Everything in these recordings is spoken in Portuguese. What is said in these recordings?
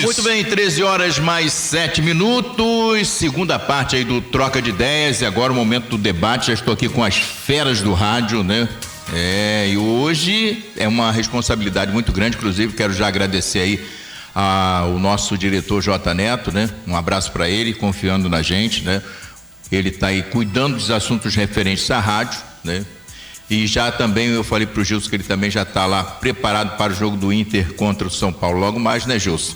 Muito bem, 13 horas mais 7 minutos, segunda parte aí do Troca de Ideias, e agora o momento do debate. Já estou aqui com as feras do rádio, né? E hoje é uma responsabilidade muito grande, inclusive quero já agradecer aí ao nosso diretor J. Neto, né? Um abraço para ele, confiando na gente, né? Ele está aí cuidando dos assuntos referentes à rádio, né? E já também eu falei para o Gilson que ele também já está lá preparado para o jogo do Inter contra o São Paulo logo mais, né, Gilson?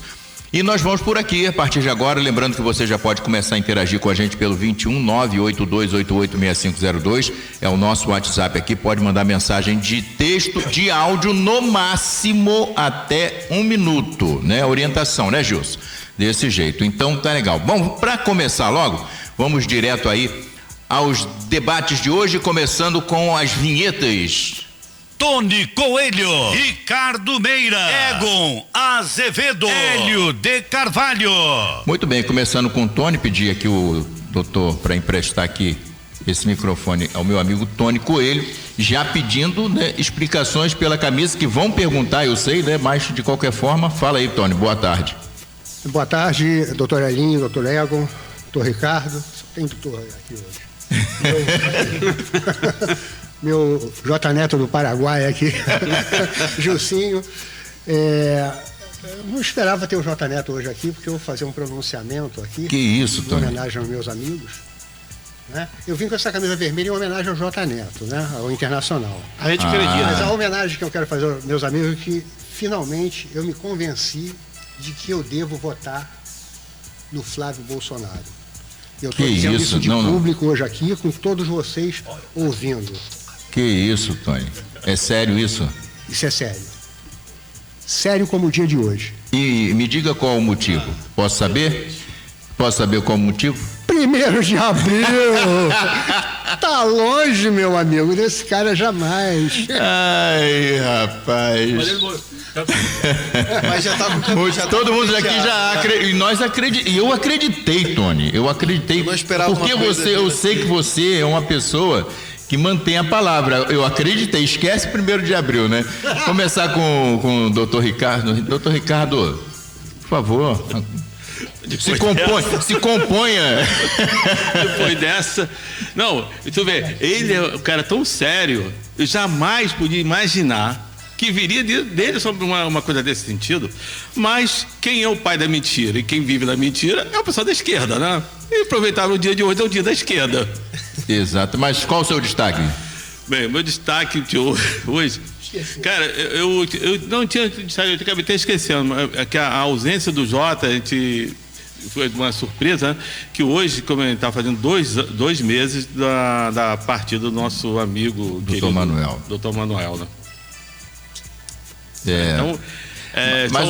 E nós vamos por aqui a partir de agora, lembrando que você já pode começar a interagir com a gente pelo 21 982886502, é o nosso WhatsApp aqui, pode mandar mensagem de texto, de áudio, no máximo até 1 minuto, né? Orientação, né, Gilson? Desse jeito, então tá legal. Bom, para começar logo, vamos direto aí aos debates de hoje, começando com as vinhetas. Tony Coelho, Ricardo Meira, Egon Azevedo, Hélio de Carvalho. Muito bem, começando com o Tony, pedi aqui o doutor para emprestar aqui esse microfone ao meu amigo Tony Coelho, já pedindo, né, explicações pela camisa, que vão perguntar, eu sei, né, mas de qualquer forma, fala aí, Tony, boa tarde. Boa tarde, doutor Elinho, doutor Egon, doutor Ricardo, só tem doutor aqui hoje. Meu J. Neto do Paraguai aqui, Gilcinho. Não esperava ter o J. Neto hoje aqui, porque eu vou fazer um pronunciamento aqui. Que isso, Tony? Em homenagem aos meus amigos. Né? Eu vim com essa camisa vermelha em homenagem ao J. Neto, né? Ao Internacional. A gente acredita. Mas a homenagem que eu quero fazer aos meus amigos é que, finalmente, eu me convenci de que eu devo votar no Flávio Bolsonaro. Eu estou dizendo isso de público hoje aqui, com todos vocês ouvindo. Que isso, Tony? É sério isso? Isso é sério. Sério como o dia de hoje. E me diga qual o motivo. Posso saber? Posso saber qual o motivo? 1º de abril! Tá longe, meu amigo, desse cara jamais. Ai, rapaz. Mas já tava todo mundo aqui já acredita. E nós acreditamos. E eu acreditei, Tony. Eu acreditei. Porque eu sei que você é uma pessoa que mantém a palavra. Eu acreditei. Esquece 1º de abril, né? Começar com o doutor Ricardo. Doutor Ricardo, por favor. Se componha. Depois dessa. Não, tu vê, ele é um cara tão sério, eu jamais podia imaginar que viria dele sobre uma coisa desse sentido. Mas quem é o pai da mentira e quem vive da mentira é o pessoal da esquerda, né? E aproveitar o dia de hoje, é o dia da esquerda. Exato, mas qual o seu destaque? Bem, meu destaque de hoje. Cara, eu não tinha destaque, eu acabei até esquecendo, que a ausência do Jota, a gente. Foi uma surpresa, né? Que hoje, como a gente está fazendo 2 meses da partida do nosso amigo Dr. Manuel. Dr. Manuel, né? Então, mas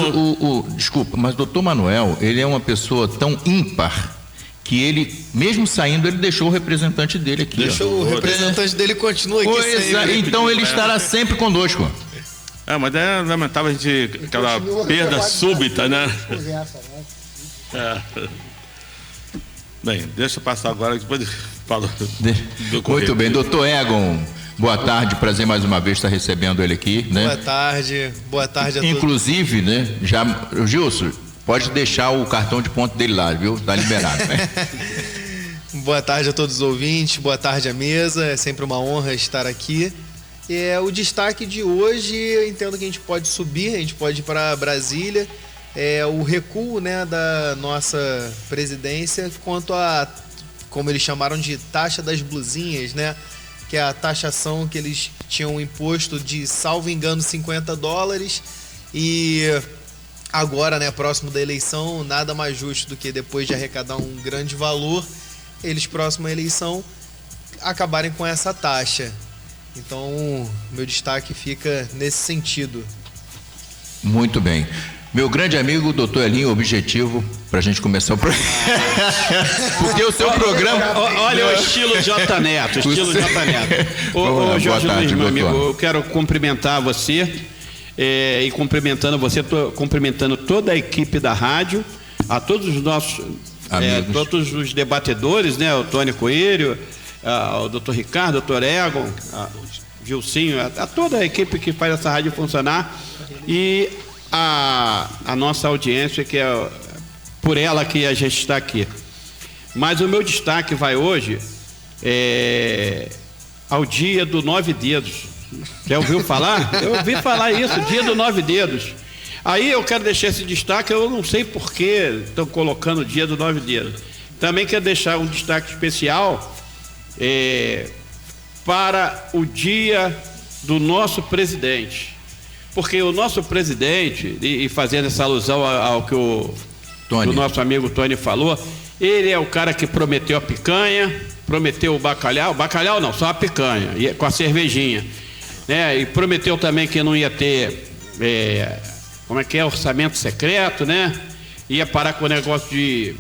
desculpa, mas o Dr. Manuel, ele é uma pessoa tão ímpar que ele, mesmo saindo, ele deixou o representante dele aqui. Deixou o representante dele continua aqui sempre. Então ele estará sempre conosco. Mas é lamentável a gente, aquela perda súbita, né? Bem, deixa eu passar agora, depois falo do Muito bem, doutor Egon, boa tarde, prazer mais uma vez estar recebendo ele aqui, né? Boa tarde a todos. Inclusive, né, Gilson, pode deixar o cartão de ponto dele lá, viu? Tá liberado, né? Boa tarde a todos os ouvintes, boa tarde à mesa, é sempre uma honra estar aqui. O destaque de hoje, eu entendo que a gente pode subir, a gente pode ir para Brasília. O recuo, né, da nossa presidência quanto a, como eles chamaram de taxa das blusinhas, né, que é a taxação que eles tinham imposto de, salvo engano, $50, e agora, né, próximo da eleição, nada mais justo do que depois de arrecadar um grande valor, eles, próximo à eleição, acabarem com essa taxa. Então, meu destaque fica nesse sentido. Muito bem. Meu grande amigo, doutor Elinho, objetivo para a gente começar o programa. Porque o seu programa. Olha o estilo J. Neto, Ô Jorge Luiz, meu amigo, eu quero cumprimentar você e cumprimentando toda a equipe da rádio, a todos os nossos todos os debatedores, né? O Tony Coelho, o doutor Ricardo, o doutor Egon, Gilcinho, a toda a equipe que faz essa rádio funcionar. E a nossa audiência, que é por ela que a gente está aqui. Mas o meu destaque vai hoje ao dia do 9 dedos. Já ouviu falar? Eu ouvi falar isso, dia do 9 dedos. Aí eu quero deixar esse destaque, eu não sei por que estão colocando o dia do 9 dedos. Também quero deixar um destaque especial para o dia do nosso presidente. Porque o nosso presidente, e fazendo essa alusão ao que o nosso amigo Tony falou, ele é o cara que prometeu a picanha, prometeu o bacalhau não, só a picanha, com a cervejinha, né? E prometeu também que não ia ter, orçamento secreto, né? Ia parar com o negócio de,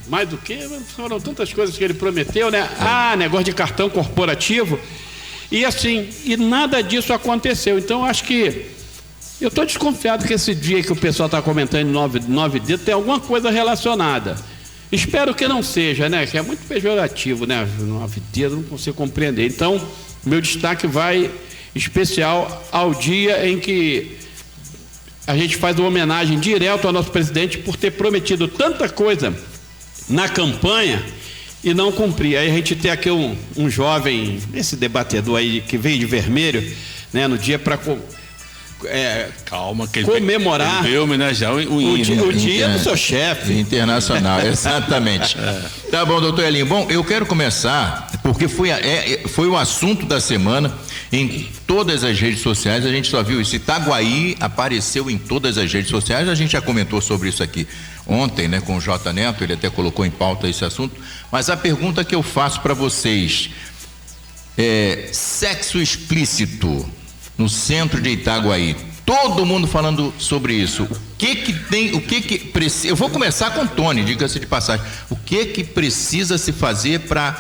mais do que, foram tantas coisas que ele prometeu, né? Negócio de cartão corporativo, e assim, e nada disso aconteceu. Então, acho que eu estou desconfiado que esse dia que o pessoal está comentando 9 dedos tem alguma coisa relacionada. Espero que não seja, né? Que é muito pejorativo, né? 9 dedos, não consigo compreender. Então, meu destaque vai especial ao dia em que a gente faz uma homenagem direta ao nosso presidente por ter prometido tanta coisa na campanha e não cumprir. Aí a gente tem aqui um jovem, esse debatedor aí que veio de vermelho, né? No dia para calma, que comemorar, ele veio homenagear o dia do seu chefe internacional, exatamente. Tá bom, doutor Elinho. Bom, eu quero começar porque foi o assunto da semana em todas as redes sociais. A gente só viu isso. Itaguaí apareceu em todas as redes sociais. A gente já comentou sobre isso aqui ontem, né, com o J. Neto. Ele até colocou em pauta esse assunto. Mas a pergunta que eu faço para vocês é: sexo explícito no centro de Itaguaí, todo mundo falando sobre isso. Eu vou começar com o Tony, diga-se de passagem. O que precisa se fazer para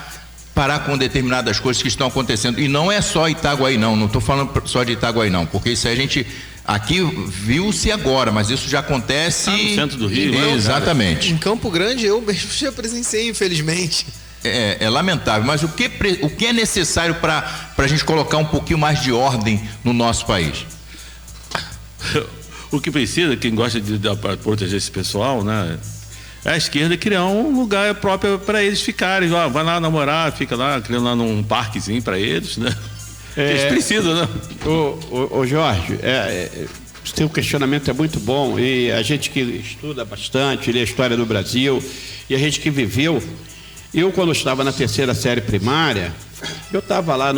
parar com determinadas coisas que estão acontecendo? E não é só Itaguaí, não estou falando só de Itaguaí, não, porque isso a gente aqui viu-se agora, mas isso já acontece no centro do Rio. Exatamente. Em Campo Grande eu mesmo já presenciei, infelizmente. É lamentável, mas o que é necessário para a gente colocar um pouquinho mais de ordem no nosso país? O que precisa, quem gosta de proteger esse pessoal, né? É a esquerda criar um lugar próprio para eles ficarem. Vai lá namorar, fica lá, criando lá num parquezinho para eles, né? Eles precisam, né? Ô Jorge, seu questionamento é muito bom, e a gente que estuda bastante, lê a história do Brasil, e a gente que viveu. Eu, quando estava na 3ª série primária, eu estava lá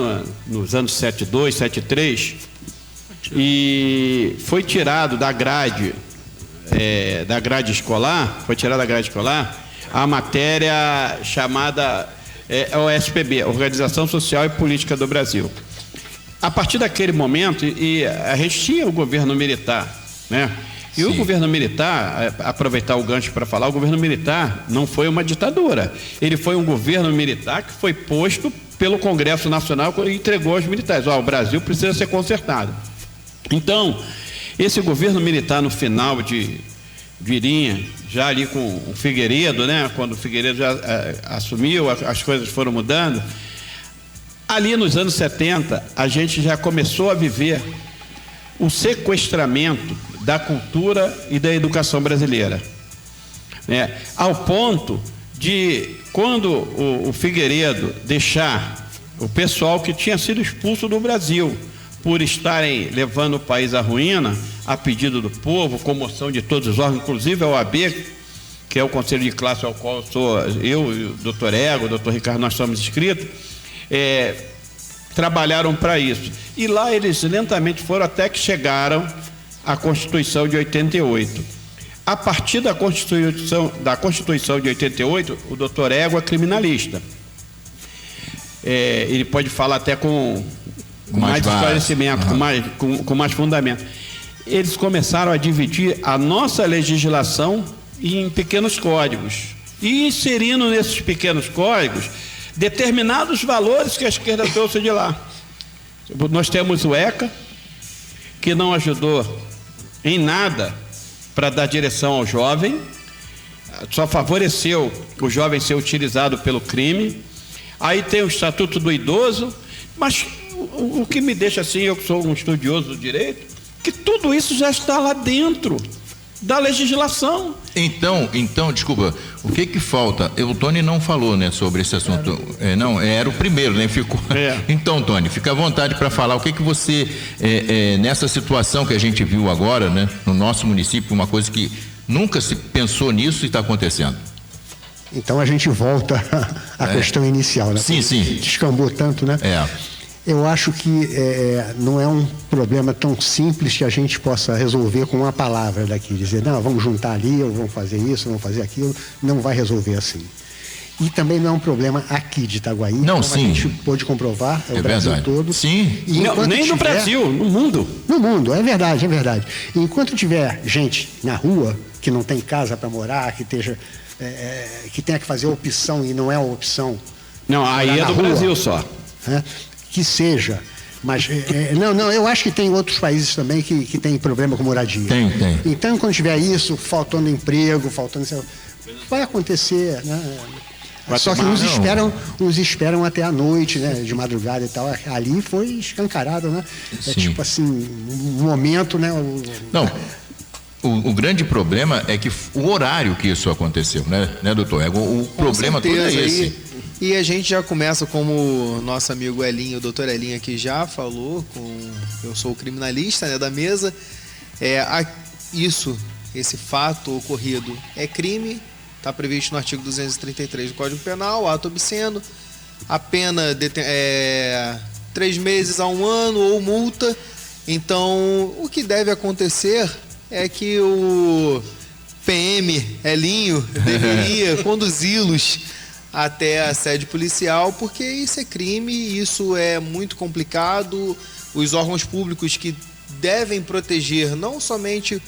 nos anos 72, 73, e foi tirado da grade escolar, a matéria chamada OSPB, Organização Social e Política do Brasil. A partir daquele momento, e a gente tinha o governo militar, né? E sim, o governo militar, aproveitar o gancho para falar, o governo militar não foi uma ditadura. Ele foi um governo militar que foi posto pelo Congresso Nacional e entregou aos militares. O Brasil precisa ser consertado. Então, esse governo militar no final de Irinha, já ali com o Figueiredo, né? Quando o Figueiredo já assumiu, as coisas foram mudando. Ali nos anos 70, a gente já começou a viver o sequestramento da cultura e da educação brasileira, né? Ao ponto de, quando o Figueiredo deixar o pessoal que tinha sido expulso do Brasil por estarem levando o país à ruína, a pedido do povo, comoção de todos os órgãos, inclusive a OAB, que é o conselho de classe ao qual eu e o doutor Ego, o doutor Ricardo, nós somos inscritos, trabalharam para isso. E lá eles lentamente foram até que chegaram à Constituição de 88. A partir da Constituição de 88, o doutor Ego é criminalista. Ele pode falar até com mais esclarecimento, com mais fundamento. Eles começaram a dividir a nossa legislação em pequenos códigos e inserindo nesses pequenos códigos determinados valores que a esquerda trouxe de lá. Nós temos o ECA, que não ajudou em nada para dar direção ao jovem, só favoreceu o jovem ser utilizado pelo crime. Aí tem o Estatuto do Idoso, mas o que me deixa assim, eu que sou um estudioso do direito, que tudo isso já está lá dentro da legislação. Então, desculpa, o que falta? O Tony não falou, né, sobre esse assunto. Era o primeiro, né? Ficou. Então, Tony, fica à vontade para falar. O que você, nessa situação que a gente viu agora, né, no nosso município, uma coisa que nunca se pensou nisso e está acontecendo. Então a gente volta à questão inicial, né? Sim. Descambou tanto, né? Eu acho que não é um problema tão simples que a gente possa resolver com uma palavra daqui. Dizer, não, vamos juntar ali, ou vamos fazer isso, vamos fazer aquilo. Não vai resolver assim. E também não é um problema aqui de Itaguaí. Não, sim. A gente pôde comprovar, o Brasil verdade. Todo. Sim. E não, nem no Brasil, no mundo. No mundo, é verdade. E enquanto tiver gente na rua, que não tem casa para morar, que tenha que fazer opção e não é uma opção. Não, aí é do rua, Brasil só. Que seja. Mas, eu acho que tem outros países também que tem problema com moradia. Tem. Então, quando tiver isso, faltando emprego, vai acontecer, né? Só que uns esperam até a noite, né? De madrugada e tal. Ali foi escancarado, né? Tipo assim, um momento, né? O grande problema é que o horário que isso aconteceu, né, doutor? O problema todo é esse. E a gente já começa, como o nosso amigo Elinho, o doutor Elinho aqui já falou, eu sou o criminalista, né, da mesa, esse fato ocorrido é crime, está previsto no artigo 233 do Código Penal, ato obsceno, a pena 3 meses a 1 ano ou multa. Então, o que deve acontecer é que o PM Elinho deveria conduzi-los até a sede policial, porque isso é crime, isso é muito complicado. Os órgãos públicos que devem proteger não somente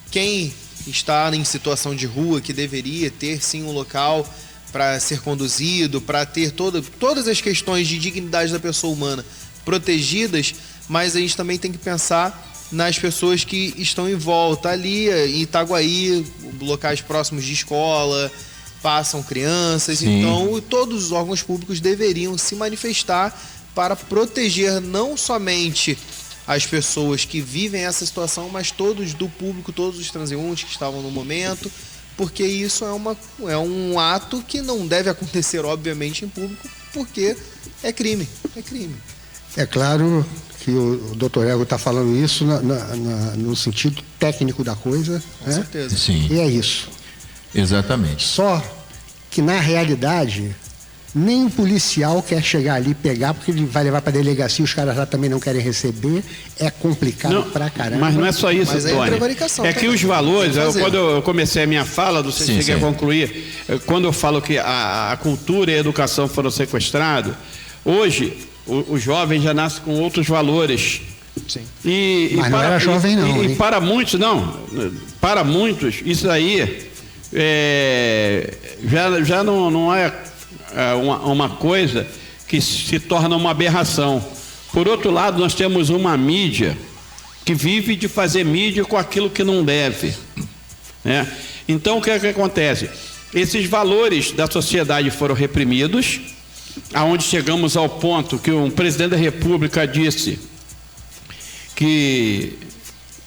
quem está em situação de rua, que deveria ter sim um local para ser conduzido, para ter todas as questões de dignidade da pessoa humana protegidas, mas a gente também tem que pensar nas pessoas que estão em volta ali, em Itaguaí, locais próximos de escola, passam crianças. Sim. Então todos os órgãos públicos deveriam se manifestar para proteger não somente as pessoas que vivem essa situação, mas todos do público, todos os transeuntes que estavam no momento, porque isso é um ato que não deve acontecer, obviamente, em público, porque é crime. É claro que o doutor Ego está falando isso no sentido técnico da coisa. Com certeza. Sim. E é isso. Exatamente. Só que, na realidade, nem o policial quer chegar ali e pegar, porque ele vai levar para a delegacia, os caras lá também não querem receber. É complicado pra caramba. Mas não é só isso, Tony. É que os valores, quando eu comecei a minha fala, não sei se cheguei a concluir, quando eu falo que a cultura e a educação foram sequestrados, hoje o jovem já nasce com outros valores. Sim. Mas não era jovem, não. E para muitos, para muitos, isso aí já não é uma coisa que se torna uma aberração. Por outro lado, nós temos uma mídia que vive de fazer mídia com aquilo que não deve, né? Então, o que acontece? Esses valores da sociedade foram reprimidos, aonde chegamos ao ponto que um presidente da República disse que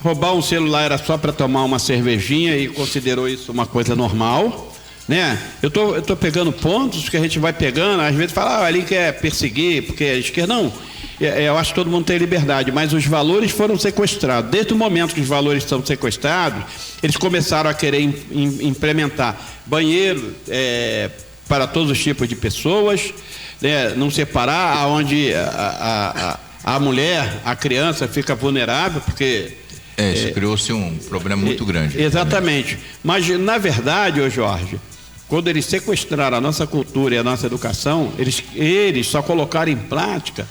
roubar um celular era só para tomar uma cervejinha e considerou isso uma coisa normal, né? Eu tô pegando pontos que a gente vai pegando, às vezes fala, ali quer perseguir, porque é esquerda. Não, eu acho que todo mundo tem liberdade, mas os valores foram sequestrados. Desde o momento que os valores são sequestrados, eles começaram a querer implementar banheiro para todos os tipos de pessoas, né? Não separar, aonde a mulher, a criança fica vulnerável, porque criou-se um problema muito grande. Exatamente. Mas, na verdade, ô Jorge, quando eles sequestraram a nossa cultura e a nossa educação, eles só colocaram em prática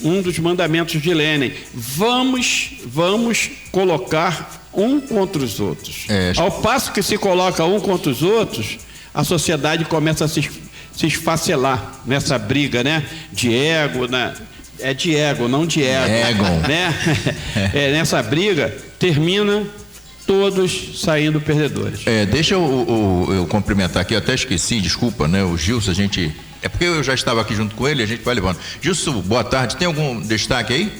um dos mandamentos de Lênin. Vamos colocar um contra os outros. Ao passo que se coloca um contra os outros, a sociedade começa a se esfacelar nessa briga, né? De ego, né? É de ego, não de ego. Né? Nessa briga, termina todos saindo perdedores. Deixa eu cumprimentar aqui, eu até esqueci, desculpa, né? O Gilson, é porque eu já estava aqui junto com ele, a gente vai levando. Gilson, boa tarde, tem algum destaque aí?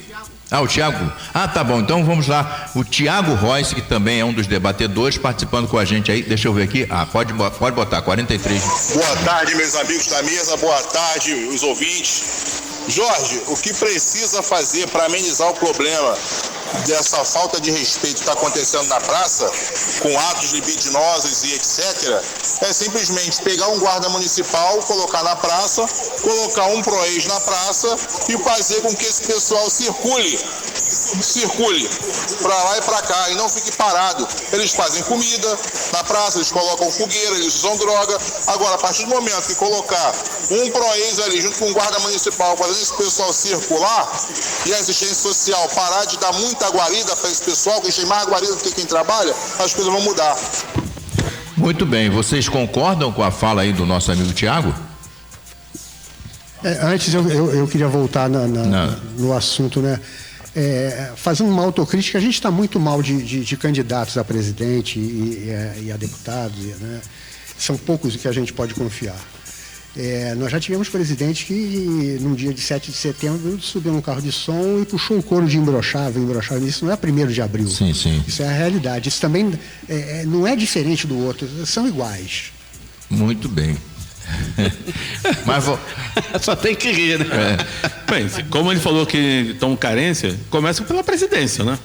O Tiago. Tá bom, então vamos lá. O Tiago Royce, que também é um dos debatedores, participando com a gente aí. Deixa eu ver aqui. Pode botar, 43. Boa tarde, meus amigos da mesa. Boa tarde, os ouvintes. Jorge, o que precisa fazer para amenizar o problema dessa falta de respeito que está acontecendo na praça, com atos libidinosos e etc., é simplesmente pegar um guarda municipal, colocar na praça, colocar um proex na praça e fazer com que esse pessoal circule para lá e para cá e não fique parado. Eles fazem comida na praça, eles colocam fogueira, eles usam droga. Agora, a partir do momento que colocar um proex ali junto com um guarda municipal, fazendo esse pessoal circular e a assistência social parar de dar muita guarida para esse pessoal, que tem mais guarida do que quem trabalha, as coisas vão mudar. Muito bem, vocês concordam com a fala aí do nosso amigo Tiago? Antes eu queria voltar no assunto, né? Fazendo uma autocrítica, a gente está muito mal de candidatos a presidente e a deputados, né? São poucos que a gente pode confiar. Nós já tivemos presidente que, num dia de 7 de setembro, subiu num carro de som e puxou o couro de imbrochável. Isso não é 1º de abril. Sim. Isso é a realidade. Isso também não é diferente do outro, são iguais. Muito bem. Mas só tem que rir, né? Bem, como ele falou que estão carência, começa pela presidência, né?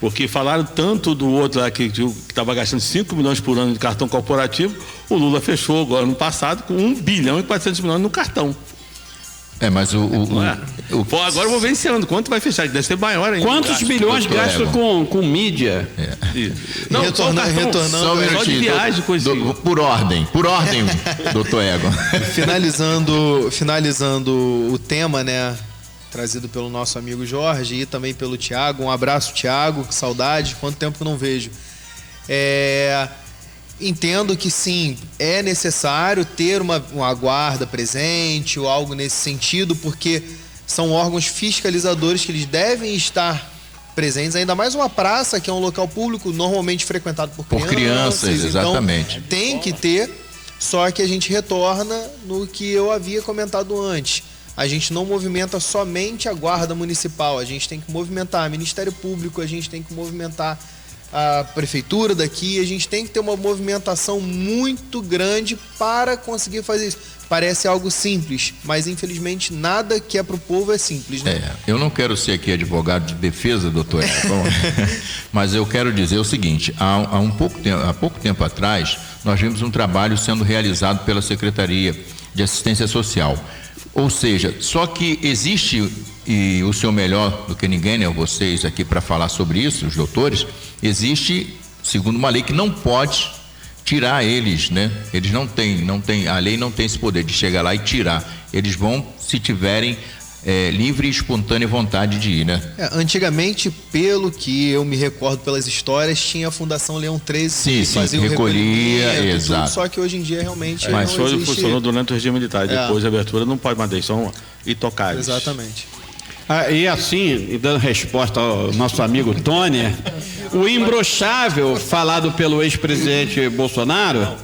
Porque falaram tanto do outro lá que estava gastando 5 milhões por ano de cartão corporativo. O Lula fechou agora no passado com 1 bilhão e 400 milhões no cartão. Mas agora eu vou ver esse ano. Quanto vai fechar? Deve ser maior ainda. Quantos bilhões gastam com mídia? Não, retornando só de viagem, por ordem, doutor Egon. Finalizando o tema, né? Trazido pelo nosso amigo Jorge e também pelo Tiago. Um abraço, Tiago, que saudade, quanto tempo que eu não vejo. Entendo que sim, é necessário ter uma guarda presente ou algo nesse sentido, porque são órgãos fiscalizadores que eles devem estar presentes, ainda mais uma praça que é um local público normalmente frequentado por crianças. Exatamente. Então, tem que ter, só que a gente retorna no que eu havia comentado antes. A gente não movimenta somente a guarda municipal, a gente tem que movimentar o Ministério Público, a gente tem que movimentar a prefeitura daqui, a gente tem que ter uma movimentação muito grande para conseguir fazer isso. Parece algo simples, mas infelizmente nada que é para o povo é simples, né? Eu não quero ser aqui advogado de defesa, doutor Egon, mas eu quero dizer o seguinte, há pouco tempo atrás, nós vimos um trabalho sendo realizado pela Secretaria de Assistência Social. Ou seja, só que existe, e o senhor melhor do que ninguém, né, vocês aqui para falar sobre isso, os doutores, existe, segundo uma lei, que não pode tirar eles, né? Eles não têm, a lei não tem esse poder de chegar lá e tirar. Eles vão, se tiverem livre e espontânea vontade de ir, né? Antigamente, pelo que eu me recordo pelas histórias, tinha a Fundação Leão 13 que fazia o recolhia, exato. Tudo, só que hoje em dia realmente mas não existe. Funcionou durante o regime militar, depois da abertura não pode mais deixar e tocar. Exatamente. E assim, e dando resposta ao nosso amigo Tony, o imbrochável falado pelo ex-presidente Bolsonaro.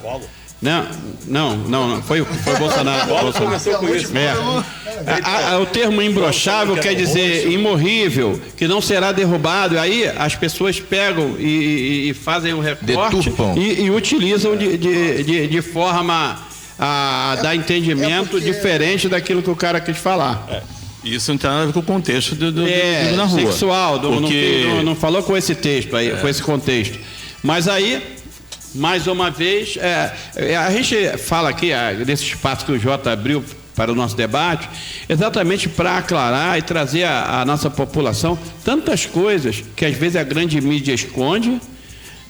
Não, foi Bolsonaro. Começou com isso. O termo imbrochável quer dizer imorrível, que não será derrubado. E aí as pessoas pegam e fazem o recorte e utilizam de forma a dar entendimento diferente daquilo que o cara quis falar. Isso não tem nada a ver com o contexto do na rua. Sexual, não falou com esse texto aí, com esse contexto. Mas aí, mais uma vez, a gente fala aqui desse espaço que o Jota abriu para o nosso debate, exatamente para aclarar e trazer à nossa população tantas coisas que às vezes a grande mídia esconde,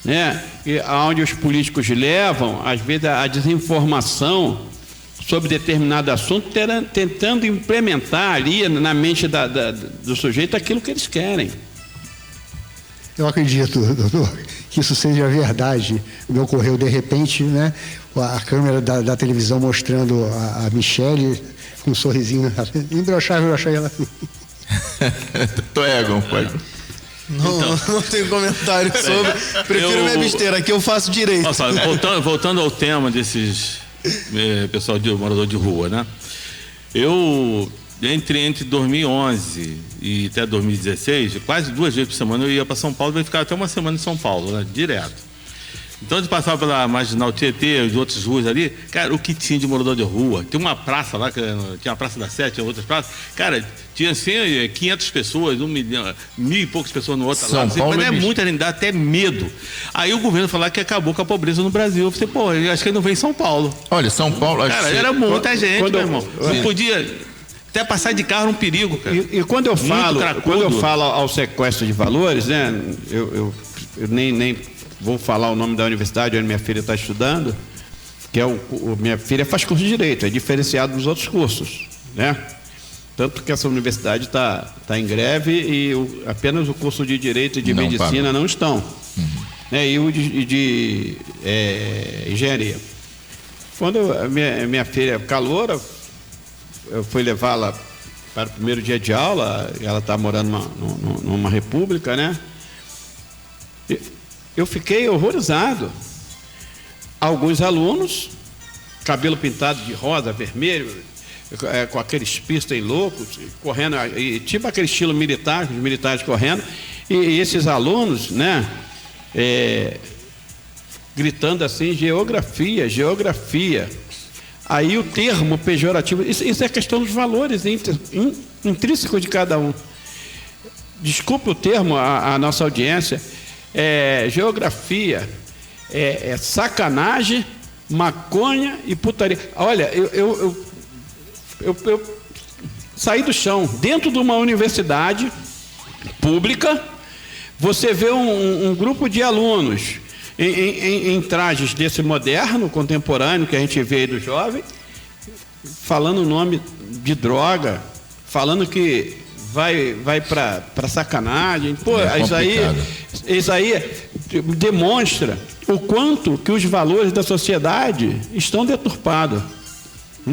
né? Onde os políticos levam, às vezes, a desinformação sobre determinado assunto, tentando implementar ali na mente do sujeito aquilo que eles querem. Eu acredito, doutor, que isso seja verdade. Me ocorreu de repente, né? A câmera da televisão mostrando a Michele com um sorrisinho. Imbrochável, eu achei ela assim. Tô Egon, pode. Não tenho comentário sobre. Prefiro minha besteira, aqui eu faço direito. Nossa, voltando ao tema desses pessoal morador de rua, né? Eu entre 2011 e até 2016, quase 2 vezes por semana eu ia para São Paulo e ficava até uma semana em São Paulo, né? Direto. Então, a gente passava pela Marginal Tietê, as outras ruas ali, cara, o que tinha de morador de rua? Tem uma praça lá, tinha a Praça da Sé, tinha outras praças, cara, tinha assim 500 pessoas, 1 milhão, 1.000 e poucas pessoas no outro lado. Paulo mas é muita gente, dá até medo. Aí o governo falou que acabou com a pobreza no Brasil. Eu falei, pô, eu acho que ele não vem em São Paulo. Olha, São Paulo... Cara, era muita gente, meu irmão. Não podia... Até passar de carro era um perigo, cara. E quando eu falo ao sequestro de valores, né, eu nem vou falar o nome da universidade onde minha filha está estudando, que é minha filha faz curso de Direito, é diferenciado dos outros cursos, né? Tanto que essa universidade está em greve e apenas o curso de Direito e de Medicina não estão. Né? E o de Engenharia. Quando a minha filha caloura, eu fui levá-la para o primeiro dia de aula, ela está morando numa república, né? Eu fiquei horrorizado. Alguns alunos, cabelo pintado de rosa, vermelho, com aqueles pistas loucos, correndo, tipo aquele estilo militar, os militares correndo, e esses alunos, né, gritando assim, geografia. Aí o termo pejorativo, isso é questão dos valores intrínsecos de cada um. Desculpe o termo, a nossa audiência, geografia, sacanagem, maconha e putaria. Olha, eu saí do chão. Dentro de uma universidade pública, você vê um grupo de alunos em trajes desse moderno, contemporâneo, que a gente vê aí do jovem, falando o nome de droga, falando que vai para sacanagem. Pô, isso aí demonstra o quanto que os valores da sociedade estão deturpados,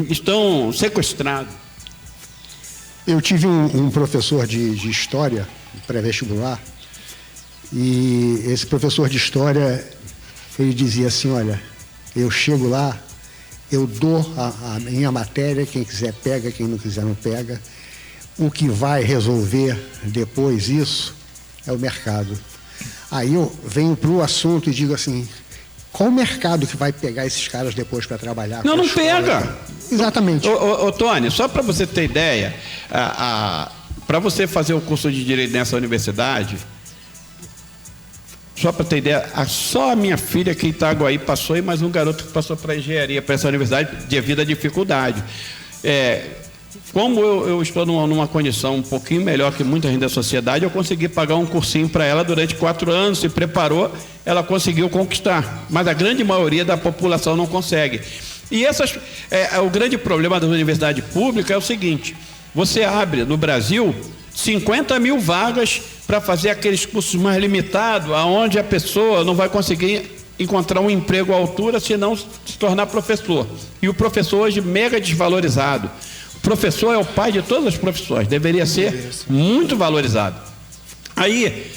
estão sequestrados. Eu tive um professor de história, pré-vestibular, e esse professor de história, ele dizia assim, olha, eu chego lá, eu dou a minha matéria, quem quiser pega, quem não quiser não pega. O que vai resolver depois isso é o mercado. Aí eu venho para o assunto e digo assim, qual o mercado que vai pegar esses caras depois para trabalhar? Não pega. Exatamente. Ô Tony, só para você ter ideia, para você fazer o curso de Direito nessa universidade, só para ter ideia, só a minha filha que em Itaguaí passou e mais um garoto que passou para engenharia, para essa universidade, devido à dificuldade. Como eu estou numa condição um pouquinho melhor que muita gente da sociedade, eu consegui pagar um cursinho para ela durante 4 anos, se preparou, ela conseguiu conquistar. Mas a grande maioria da população não consegue. E o grande problema das universidades públicas é o seguinte, você abre no Brasil 50 mil vagas para fazer aqueles cursos mais limitados, aonde a pessoa não vai conseguir encontrar um emprego à altura se não se tornar professor. E o professor hoje mega desvalorizado. O professor é o pai de todas as profissões, deveria ser muito valorizado. Aí,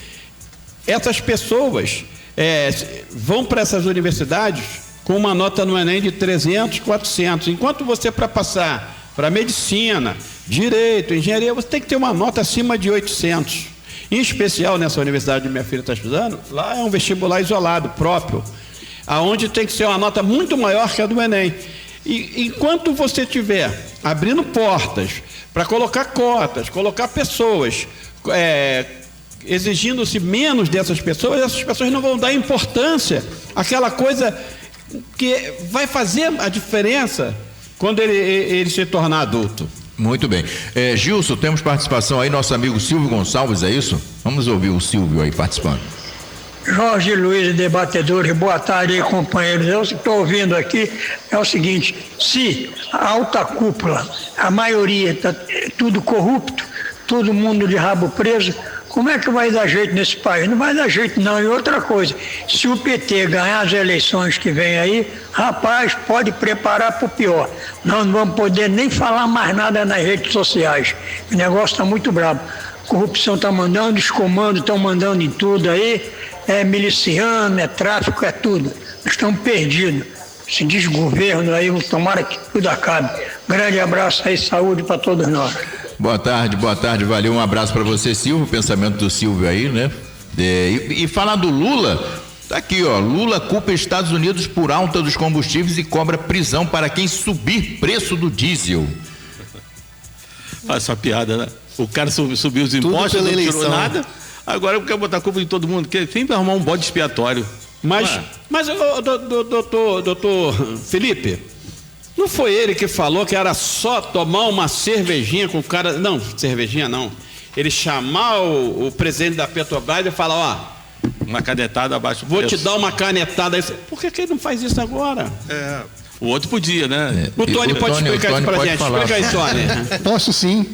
essas pessoas vão para essas universidades com uma nota no Enem de 300, 400, enquanto você, para passar para medicina, direito, engenharia, você tem que ter uma nota acima de 800. Em especial nessa universidade que minha filha está estudando, lá é um vestibular isolado, próprio, aonde tem que ser uma nota muito maior que a do Enem. E enquanto você estiver abrindo portas para colocar cotas, colocar pessoas, exigindo-se menos dessas pessoas, essas pessoas não vão dar importância àquela coisa que vai fazer a diferença quando ele se tornar adulto. Muito bem. Gilson, temos participação aí, nosso amigo Silvio Gonçalves, é isso? Vamos ouvir o Silvio aí participando. Jorge Luiz, debatedores, boa tarde aí, companheiros. Eu estou ouvindo aqui, é o seguinte, se a alta cúpula, a maioria está tudo corrupto, todo mundo de rabo preso, como é que vai dar jeito nesse país? Não vai dar jeito não. E outra coisa, se o PT ganhar as eleições que vem aí, rapaz, pode preparar para o pior. Nós não vamos poder nem falar mais nada nas redes sociais. O negócio está muito brabo. Corrupção está mandando, os comandos estão mandando em tudo aí, é miliciano, é tráfico, é tudo. Nós estamos perdidos. Esse desgoverno aí, tomara que tudo acabe. Grande abraço aí, saúde para todos nós. Boa tarde, valeu, um abraço para você, Silvio, o pensamento do Silvio aí, né? E falar do Lula, tá aqui, ó, Lula culpa Estados Unidos por alta dos combustíveis e cobra prisão para quem subir preço do diesel. Faz essa piada, né? O cara subiu os impostos, não tirou nada, agora quer botar a culpa de todo mundo, quer sempre arrumar um bode expiatório. Mas doutor Felipe, não foi ele que falou que era só tomar uma cervejinha com o cara? Não, cervejinha não. Ele chamar o presidente da Petrobras e falar, ó, uma canetada abaixo do vou preço. te dar uma canetada. Por que ele não faz isso agora? O outro podia, né? O Tony pode explicar isso pra gente. Falar. Explica aí, Tony. Posso sim.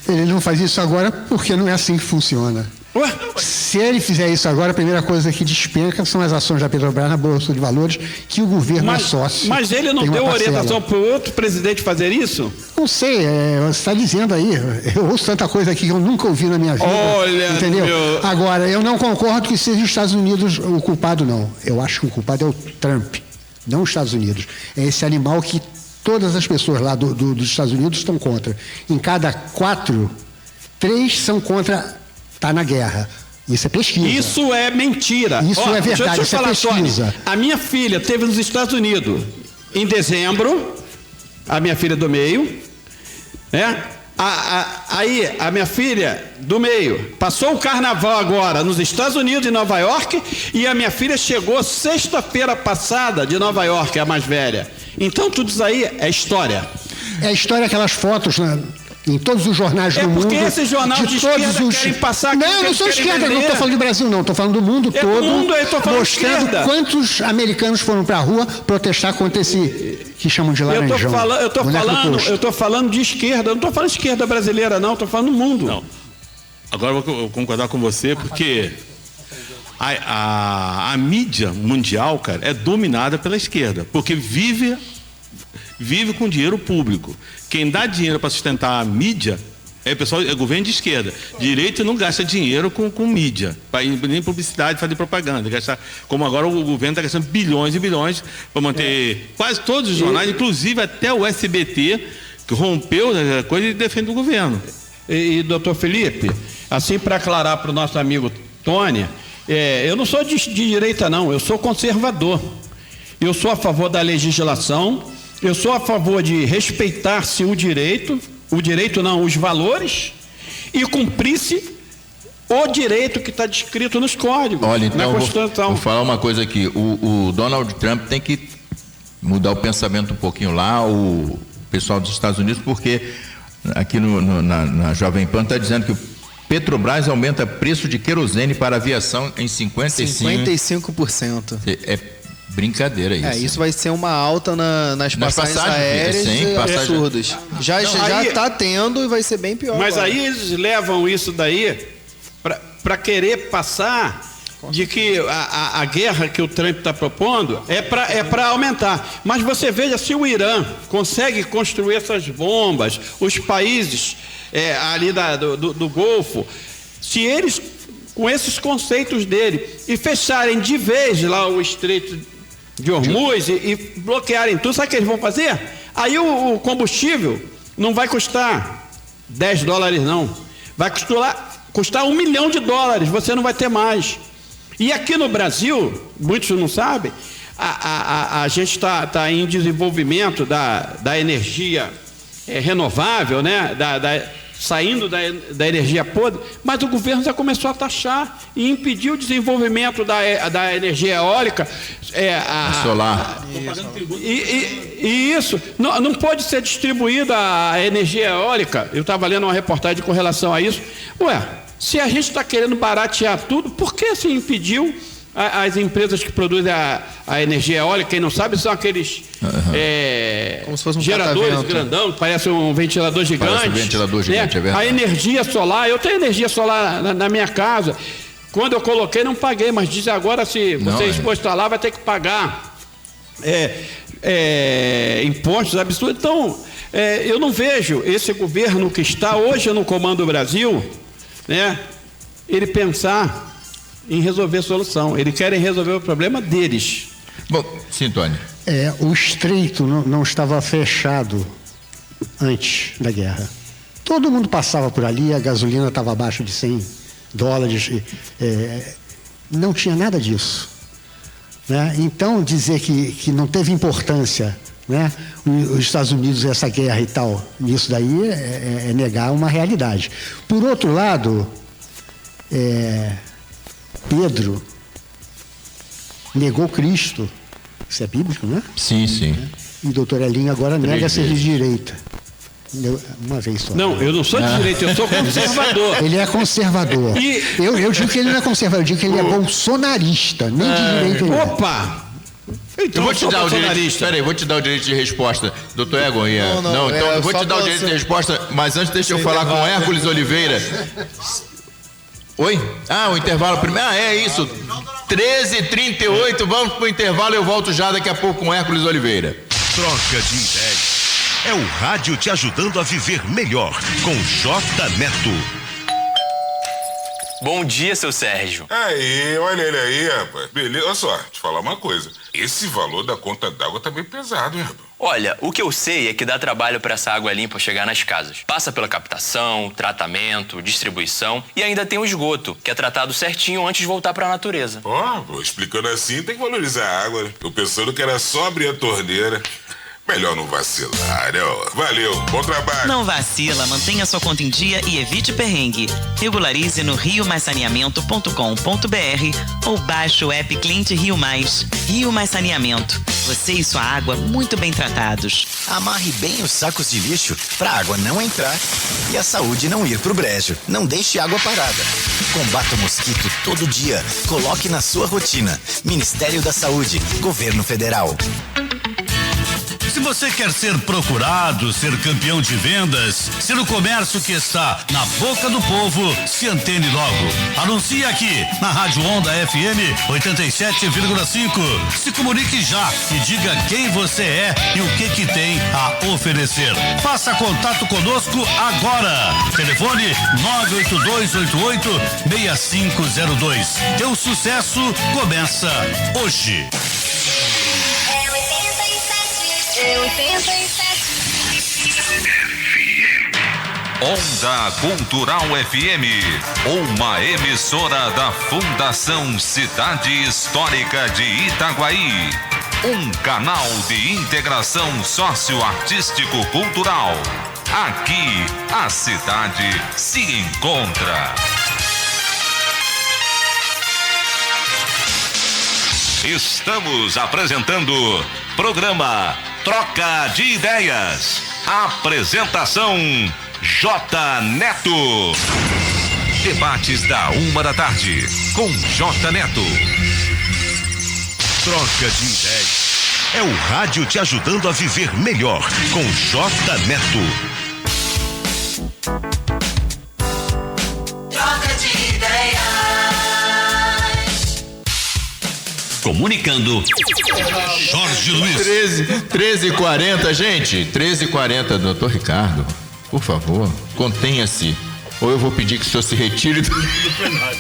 Ele não faz isso agora porque não é assim que funciona. Ué? Se ele fizer isso agora, a primeira coisa que despenca são as ações da Petrobras na Bolsa de Valores, que o governo é sócio. Mas ele não deu orientação para o outro presidente fazer isso? Não sei, você está dizendo aí. Eu ouço tanta coisa aqui que eu nunca ouvi na minha vida. Olha, entendeu? Agora, eu não concordo que seja os Estados Unidos o culpado, não. Eu acho que o culpado é o Trump, não os Estados Unidos. É esse animal que todas as pessoas lá dos Estados Unidos estão contra. Em cada 4, 3 são contra. Está na guerra. Isso é pesquisa. Isso é mentira. Isso é verdade, isso é pesquisa. Tony, a minha filha esteve nos Estados Unidos em dezembro, a minha filha do meio, né? Aí a minha filha do meio passou o carnaval agora nos Estados Unidos, em Nova York, e a minha filha chegou sexta-feira passada de Nova York, a mais velha. Então tudo isso aí é história. É história, aquelas fotos, né? Em todos os jornais do mundo. É porque esse jornal de esquerda querem passar... Não, eu não sou esquerda, não estou falando do Brasil, não. Estou falando do mundo todo, mostrando quantos americanos foram para a rua protestar contra esse que chamam de laranjão. Eu estou falando de esquerda, eu não estou falando de esquerda brasileira, não. Estou falando do mundo. Não. Agora eu vou concordar com você, porque a mídia mundial, cara, é dominada pela esquerda, porque vive com dinheiro público. Quem dá dinheiro para sustentar a mídia é governo de esquerda. Direito não gasta dinheiro com mídia, nem publicidade, fazer propaganda. Gasta, como agora o governo está gastando bilhões e bilhões para manter quase todos os jornais, inclusive até o SBT, que rompeu a coisa e defende o governo. E doutor Felipe, assim para aclarar para o nosso amigo Tony, eu não sou de direita, não, eu sou conservador. Eu sou a favor da legislação. Eu sou a favor de respeitar-se o direito não, os valores, e cumprir-se o direito que está descrito nos códigos. Olha, então, na Constituição. Vou falar uma coisa aqui, o Donald Trump tem que mudar o pensamento um pouquinho lá, o pessoal dos Estados Unidos, porque aqui na Jovem Pan está dizendo que o Petrobras aumenta preço de querosene para aviação em 55%. É brincadeira isso. Isso vai ser uma alta nas passagens aéreas absurdas. Já está tendo e vai ser bem pior. Mas agora. Aí eles levam isso daí para querer passar de que a guerra que o Trump está propondo é para aumentar. Mas você veja, se o Irã consegue construir essas bombas, os países ali do Golfo, se eles, com esses conceitos dele, e fecharem de vez lá o Estreito de Hormuz e bloquearem tudo, sabe o que eles vão fazer? Aí o combustível não vai custar $10 não, vai custar $1 milhão, você não vai ter mais. E aqui no Brasil, muitos não sabem, a gente está em desenvolvimento da energia renovável, né? Saindo da energia podre, mas o governo já começou a taxar e impedir o desenvolvimento da energia eólica. Solar. E isso não pode ser distribuída a energia eólica. Eu estava lendo uma reportagem com relação a isso. Se a gente está querendo baratear tudo, por que se impediu as empresas que produzem a energia eólica? Quem não sabe, são aqueles como se fosse um geradores grandão, que parece um ventilador gigante. Parece um ventilador gigante, é verdade. A energia solar, eu tenho energia solar na minha casa. Quando eu coloquei, não paguei, mas diz agora, se você expor lá, vai ter que pagar impostos absurdos. Então, eu não vejo esse governo que está hoje no comando do Brasil, né, ele pensar em resolver a solução. Eles querem resolver o problema deles. Bom, sim, Tony. O estreito não estava fechado antes da guerra. Todo mundo passava por ali, a gasolina estava abaixo de $100. Não tinha nada disso. Né? Então, dizer que não teve importância, né, os Estados Unidos, essa guerra e tal, isso daí é negar uma realidade. Por outro lado, Pedro negou Cristo. Isso é bíblico, né? Sim, sim. E o doutor Elinho agora nega ser de direita. Uma vez só. Não, eu não sou de direita, eu sou conservador. Ele é conservador. Eu digo que ele não é conservador, eu digo que ele é bolsonarista, nem de direita. Opa! Então, eu vou te dar o direito. Peraí, vou te dar o direito de resposta. Doutor Egon, então eu vou te dar o direito de resposta, mas antes deixa eu falar com Hércules Oliveira. Oi? O intervalo primeiro. É isso. 13h38, vamos pro intervalo e eu volto já daqui a pouco com Hércules Oliveira. Troca de ideias. É o rádio te ajudando a viver melhor com J. Neto. Bom dia, seu Sérgio. Aí, olha ele aí, rapaz. Beleza, olha só, te falar uma coisa. Esse valor da conta d'água tá bem pesado, hein, rapaz? Olha, o que eu sei é que dá trabalho para essa água limpa chegar nas casas. Passa pela captação, tratamento, distribuição e ainda tem o esgoto, que é tratado certinho antes de voltar para a natureza. Explicando assim, tem que valorizar a água, né? Tô pensando que era só abrir a torneira. Melhor não vacilar, né? Valeu, bom trabalho. Não vacila, mantenha sua conta em dia e evite perrengue. Regularize no riomaissaneamento.com.br ou baixe o app Cliente Rio Mais. Rio Mais Saneamento. Você e sua água muito bem tratados. Amarre bem os sacos de lixo para a água não entrar e a saúde não ir pro brejo. Não deixe água parada. Combata o mosquito todo dia. Coloque na sua rotina. Ministério da Saúde, Governo Federal. Se você quer ser procurado, ser campeão de vendas, ser o comércio que está na boca do povo, se antene logo. Anuncie aqui na Rádio Onda FM 87,5. Se comunique já e diga quem você é e o que tem a oferecer. Faça contato conosco agora. Telefone 98288-6502. Teu sucesso começa hoje. 87. Onda Cultural FM, uma emissora da Fundação Cidade Histórica de Itaguaí. Um canal de integração socioartístico-cultural. Aqui, a cidade se encontra. Estamos apresentando programa Troca de Ideias. Apresentação J. Neto. Debates da 13h com J. Neto. Troca de Ideias. É o rádio te ajudando a viver melhor com J. Neto. Troca de Ideias. Comunicando Jorge Luiz. 13h40, gente. 13h40, doutor Ricardo, por favor, contenha-se. Ou eu vou pedir que o senhor se retire do plenário.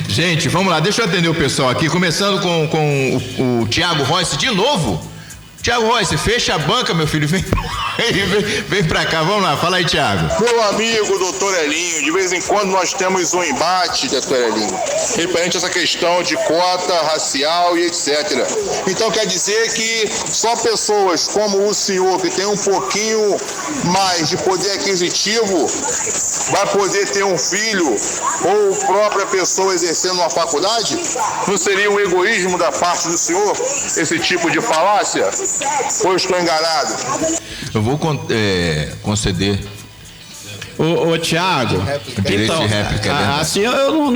Gente, vamos lá, deixa eu atender o pessoal aqui, começando com o Tiago Royce de novo. Tiago Royce, fecha a banca, meu filho, vem pra cá, vamos lá, fala aí, Tiago. Meu amigo doutor Elinho, de vez em quando nós temos um embate, doutor Elinho, referente a essa questão de cota racial e etc. Então quer dizer que só pessoas como o senhor, que tem um pouquinho mais de poder aquisitivo, vai poder ter um filho ou própria pessoa exercendo uma faculdade? Não seria um egoísmo da parte do senhor esse tipo de falácia? Ou estou enganado? Eu vou conceder. Ô Tiago, então, assim, eu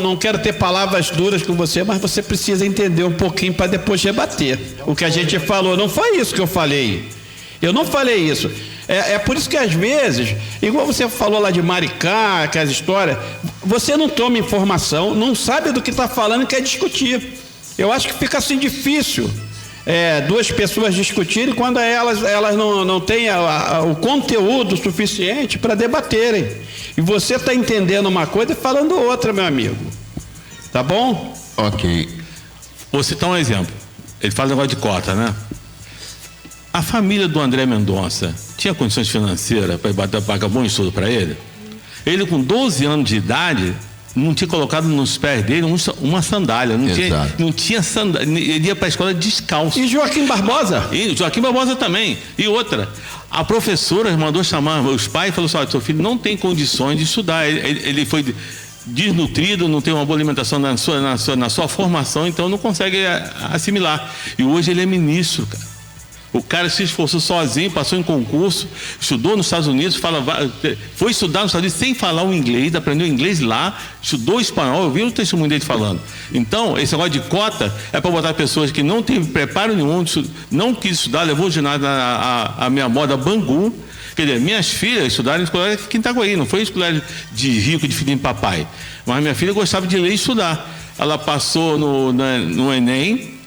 não quero ter palavras duras com você, mas você precisa entender um pouquinho para depois rebater. O que a gente falou, não foi isso que eu falei. Eu não falei isso. É por isso que às vezes, igual você falou lá de Maricá, que as histórias, você não toma informação, não sabe do que está falando e quer discutir. Eu acho que fica assim difícil. Duas pessoas discutirem quando elas não têm o conteúdo suficiente para debaterem. E você está entendendo uma coisa e falando outra, meu amigo. Tá bom? Ok. Vou citar um exemplo. Ele fala negócio de cota, né? A família do André Mendonça tinha condições financeiras para pagar bom estudo para ele. Ele, com 12 anos de idade, não tinha colocado nos pés dele uma sandália. Não tinha sandália. Ele ia para a escola descalço. E Joaquim Barbosa? E Joaquim Barbosa também. E outra, a professora mandou chamar os pais e falou assim: seu filho não tem condições de estudar. Ele foi desnutrido, não tem uma boa alimentação na sua formação, então não consegue assimilar. E hoje ele é ministro, cara. O cara se esforçou sozinho, passou em concurso, estudou nos Estados Unidos, foi estudar nos Estados Unidos sem falar o inglês, aprendeu inglês lá, estudou espanhol, eu vi o testemunho dele falando. Então, esse negócio de cota é para botar pessoas que não têm preparo nenhum, não quis estudar, levou o ginásio a minha moda Bangu. Quer dizer, minhas filhas estudaram em escola de Quintaguaí, não foi escola de rico, de filhinho de papai. Mas minha filha gostava de ler e estudar. Ela passou no Enem,